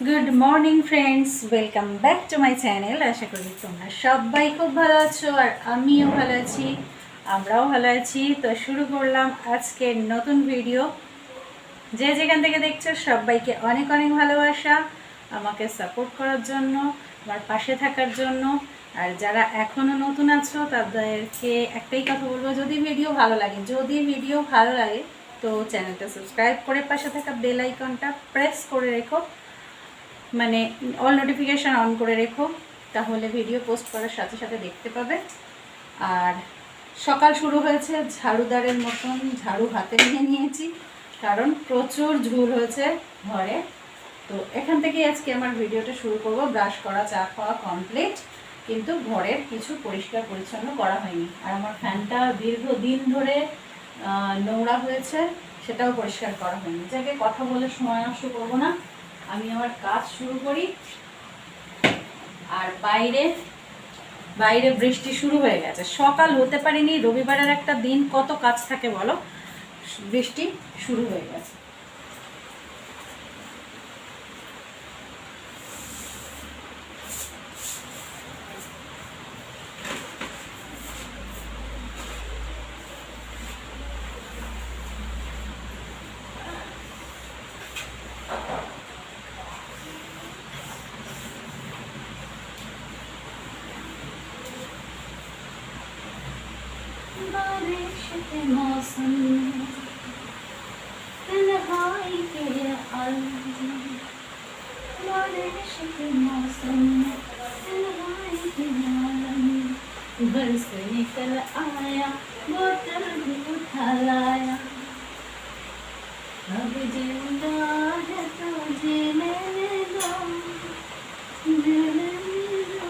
Good morning friends, welcome back to my channel. আশা করি তোমরা সবাই খুব ভালো আছো আর আমিও ভালো আছি, আমরাও ভালো আছি। তো শুরু করলাম আজকের নতুন ভিডিও। যে যেখান থেকে দেখছো সবাইকে অনেক অনেক ভালোবাসা, আমাকে সাপোর্ট করার জন্য, আমার পাশে থাকার জন্য। আর যারা এখনও নতুন আছো তাদেরকে একটাই কথা বলবো, যদি ভিডিও ভালো লাগে তো চ্যানেলটা সাবস্ক্রাইব করে পাশে থাকা বেল আইকনটা প্রেস করে রেখো, মানে অল নোটিফিকেশান অন করে রেখো, তাহলে ভিডিও পোস্ট করার সাথে সাথে দেখতে পাবে। আর সকাল শুরু হয়েছে ঝাড়ুদারের মতন, ঝাড়ু হাতে নিয়ে নিয়েছি কারণ প্রচুর ঝুল হয়েছে ঘরে। তো এখান থেকেই আজকে আমার ভিডিওটা শুরু করব। ব্রাশ করা, চা খাওয়া কমপ্লিট, কিন্তু ঘরের কিছু পরিষ্কার পরিচ্ছন্ন করা হয়নি। আর আমার ফ্যানটা দীর্ঘদিন ধরে নোংরা হয়েছে, সেটাও পরিষ্কার করা হয়নি। যাকে কথা বলে সময় নষ্ট করবো না, আমি আমার কাজ শুরু করি। আর বাইরে বৃষ্টি শুরু হয়ে গেছে, সকাল হতে পারিনি, রবিবারের একটা দিন কত কাজ থাকে বলো, বৃষ্টি শুরু হয়ে গেছে। बारिश के मौसम में तन्हाई के आलम, बारिश के मौसम में तन्हाई के आलम, घर से निकल आया, बोतल भी उठा लाया, अब जिंदा है तो जीने दो, जीने दो।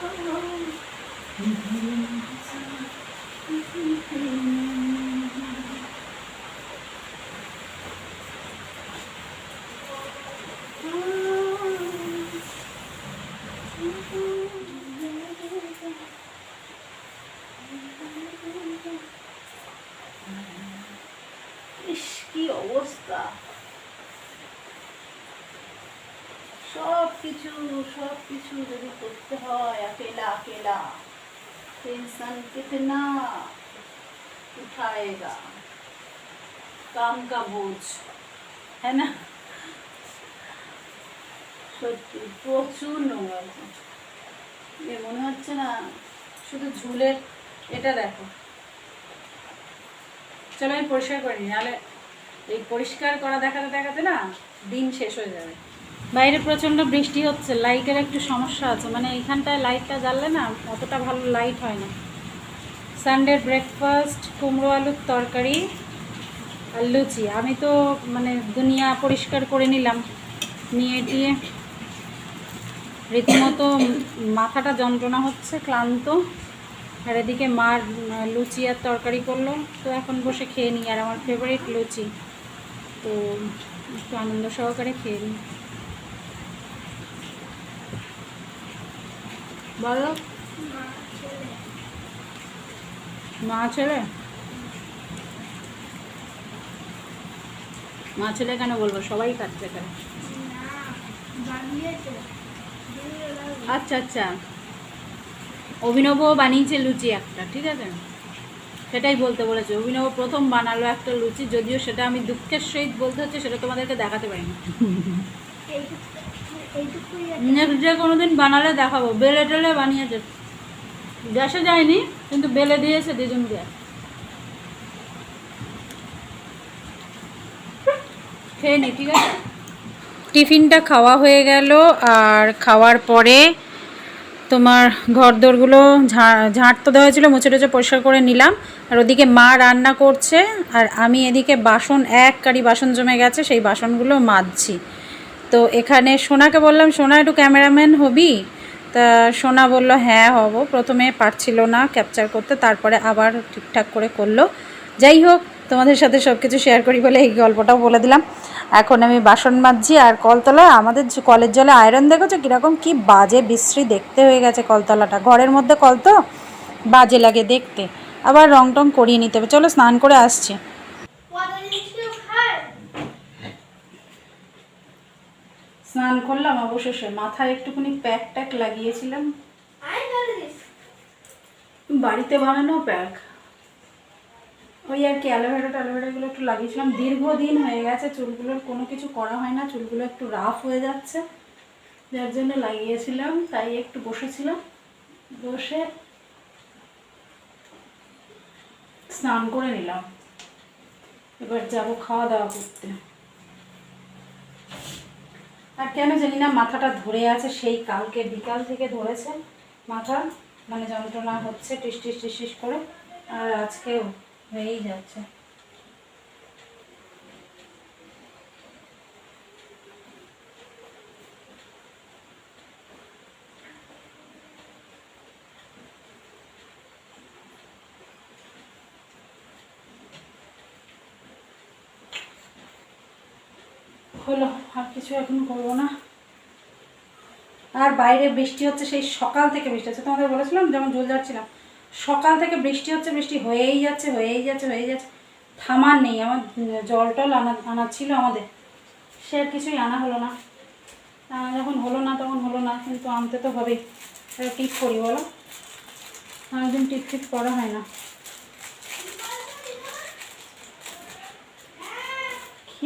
ইস, কি অবস্থা! সবকিছু যদি করতে হয় अकेला टेंशन कितना उठाएगा, काम का बोझ, है ना? সত্যি প্রচুর নোংরা। মনে হচ্ছে না শুধু ঝুলের, এটা দেখো। চলো আমি পরিষ্কার করিনি, নাহলে এই পরিষ্কার করা দেখাতে দেখাতে না দিন শেষ হয়ে যাবে। বাইরে প্রচণ্ড বৃষ্টি হচ্ছে, লাইটের একটু সমস্যা আছে, মানে এইখানটায় লাইটটা জ্বাললে না অতটা ভালো লাইট হয় না। সানডের ব্রেকফাস্ট কুমড়ো আলুর তরকারি আর লুচি। আমি তো মানে দুনিয়া পরিষ্কার করে নিলাম, নিয়ে দিয়ে রীতিমতো মাথাটা যন্ত্রণা হচ্ছে, ক্লান্ত। আর এদিকে মার লুচি আর তরকারি করলো, তো এখন বসে খেয়ে নিই। আর আমার ফেভারিট লুচি, তো একটু আনন্দ সহকারে খেয়ে নিই। বলো, মা ছেলে কেন বলবো, সবাই খাচ্ছে এখানে। আচ্ছা আচ্ছা, অভিনবও বানিয়েছে লুচি একটা, ঠিক আছে, সেটাই বলতে বলেছে। অভিনব প্রথম বানালো একটা লুচি, যদিও সেটা আমি দুঃখের সহিত বলতে হচ্ছে সেটা তোমাদেরকে দেখাতে পারি না। নেক্সট ডে কোনোদিন বানালে দেখাবো। বেলে টেলে বানিয়েছে, গ্যাসে যায়নি কিন্তু বেলে দিয়েছে দুজনকে। খেয়ে নি, ঠিক আছে। টিফিনটা খাওয়া হয়ে গেল, আর খাওয়ার পরে তোমার ঘর দোরগুলো ঝাঁট তো দেওয়া হয়েছিলো, মুছে টুছে পরিষ্কার করে নিলাম। আর ওদিকে মা রান্না করছে, আর আমি এদিকে বাসন, এক কারি বাসন জমে গেছে, সেই বাসনগুলো মাজছি। তো এখানে সোনাকে বললাম, সোনা একটু ক্যামেরাম্যান হবি? তা সোনা বলল হ্যাঁ হব। প্রথমে পারছিল না ক্যাপচার করতে, তারপরে আবার ঠিকঠাক করে করলো। যাই হোক, তোমাদের সাথে সব কিছু শেয়ার করি বলে এই গল্পটাও বলে দিলাম। এখন আমি বাসন মাজছি। আর কলতলায় আমাদের কলের জলে আয়রন দেখেছো কীরকম, কি বাজে বিশ্রী দেখতে হয়ে গেছে কলতলাটা। ঘরের মধ্যে কল তো বাজে লাগে দেখতে, আবার রং টং করিয়ে নিতে হবে। চলো স্নান করে আসছি। স্নান করলাম অবশেষে, মাথায় একটুখানি প্যাক ট্যাক লাগিয়েছিলাম, বাড়িতে বানানো প্যাক, ওই আর কি অ্যালোভেরাগুলো একটু লাগিয়েছিলাম। দীর্ঘদিন হয়ে গেছে চুলগুলোর কোনো কিছু করা হয় না, চুলগুলো একটু রাফ হয়ে যাচ্ছে, যার জন্য লাগিয়েছিলাম। তাই একটু বসেছিলাম, বসে স্নান করে নিলাম। এবার যাব খাওয়া দাওয়া করতে। আর কেন জানি না মাথাটা ধরে আছে, সেই কালকে বিকাল থেকে ধরেছে মাথা, মানে যন্ত্রণা হচ্ছে টিস টিস টিস টিস করে, আর আজকেও হয়েই যাচ্ছে। হলো, আর কিছু এখন করবো না। আর বাইরে বৃষ্টি হচ্ছে, সেই সকাল থেকে বৃষ্টি হচ্ছে, তোমাদের বলেছিলাম যখন জল যাচ্ছিলাম, সকাল থেকে বৃষ্টি হচ্ছে, বৃষ্টি হয়েই যাচ্ছে হয়েই যাচ্ছে হয়েই যাচ্ছে, থামার নেই। আমার জল টল আনার ছিল আমাদের, সে আর কিছুই আনা হলো না। যখন হলো না তখন হলো না, কিন্তু আনতে তো হবেই। টিপ করি বলো, অনেকদিন টিপ টিপ করা হয় না।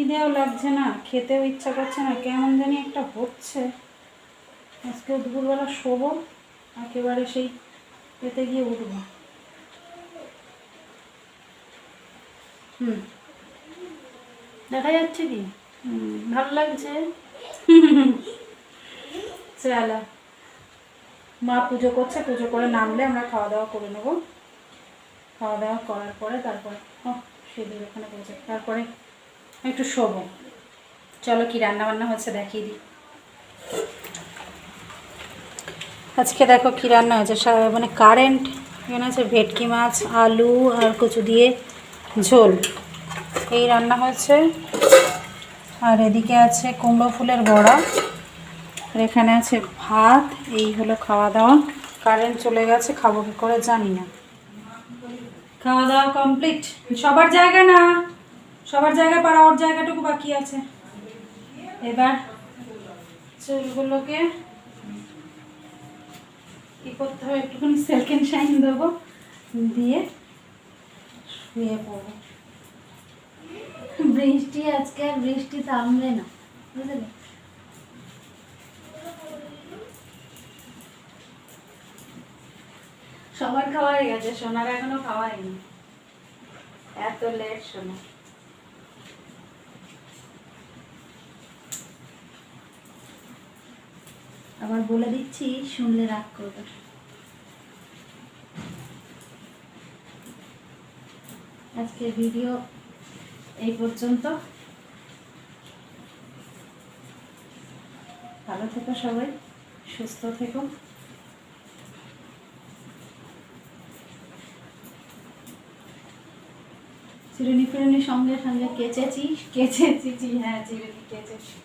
খিদেও লাগছে না, খেতেও ইচ্ছা করছে না, কেমন জানি একটা হচ্ছে। আজকে দুপুরবেলা শোবো, একেবারে সেই এতে গিয়ে উঠবো। দেখা যাচ্ছে কি? ভালো লাগছে। চলো, মা পুজো করছে, পুজো করে নামলে আমরা খাওয়া দাওয়া করে নেবো। খাওয়া দাওয়া করার পরে তারপরে সেদিন ওখানে পৌঁছে, তারপরে একটু শোবো। চলো, কি রান্না বান্না হচ্ছে দেখিয়ে দিই। আজকে দেখো কি রান্না হয়েছে, মানে কারেন্ট এখানে আছে ভেটকি মাছ, আলু আর কচু দিয়ে ঝোল, এই রান্না হয়েছে। আর এদিকে আছে কুমড়ো ফুলের বড়া, আর এখানে আছে ভাত। এই হলো খাওয়া দাওয়া। কারেন্ট চলে গেছে, খাবো কি করে জানি না। খাওয়া দাওয়া কমপ্লিট। সবার জায়গা না, সবার জায়গা পাড়া, ওর জায়গাটুকু বাকি আছে। এবার চুলগুলোকে কি করতে হবে, একটুখানি সেকেন্ড শাইন দেবো, দিয়ে শুয়ে পড়বো। বৃষ্টি আজকে আর বৃষ্টি থামবে না, বুঝলে। সবার খাওয়া হয়ে গেছে, সোনার এখনো খাওয়া হয়নি, এত লেট সোনা। আবার বলে দিচ্ছি, শুনলে রাগ করবে। আজকের ভিডিও এই পর্যন্ত। ভালো থেকো সবাই, সুস্থ থেকো। চিরুনি ফিরুনি সঙ্গে সঙ্গে কেচেছি, হ্যাঁ চিরুনি কেচেছি।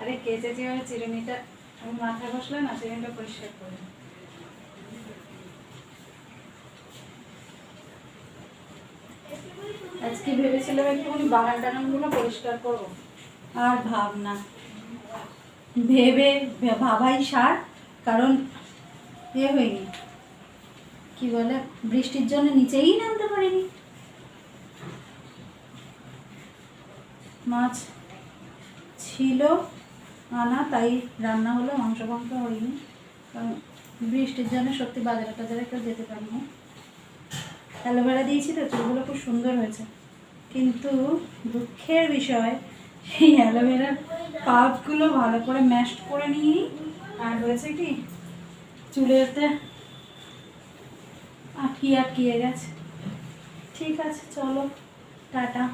আরে কেচেছি মানে চিরুনিটা আমি মাথায় বসলে না, চিরুনিটা পরিষ্কার করে। আজকে ভেবেছিলাম একটুখানি বাগান টাগানগুলো পরিষ্কার করবো, আর ভাবনা ভাবাই সার, কারণ হয়নি, কি বলে, বৃষ্টির জন্য নিচেই নামতে পারিনি। মাছ ছিল আনা, তাই রান্না হলো, মাংস হয়নি, কারণ বৃষ্টির জন্য সত্যি বাজারে টাজারে কেউ যেতে পারিনি। অ্যালোভেরা দিয়েছি তো, চুলগুলো খুব সুন্দর হয়েছে, কিন্তু দুঃখের বিষয় সেই অ্যালোভেরার পাল্পগুলো ভালো করে ম্যাশ করে নিই, আর হয়েছে কি চুলেতে আটকিয়ে গেছে। ঠিক আছে, চলো টাটা,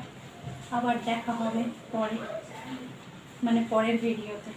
আবার দেখা হবে পরে, মানে পরের ভিডিওতে।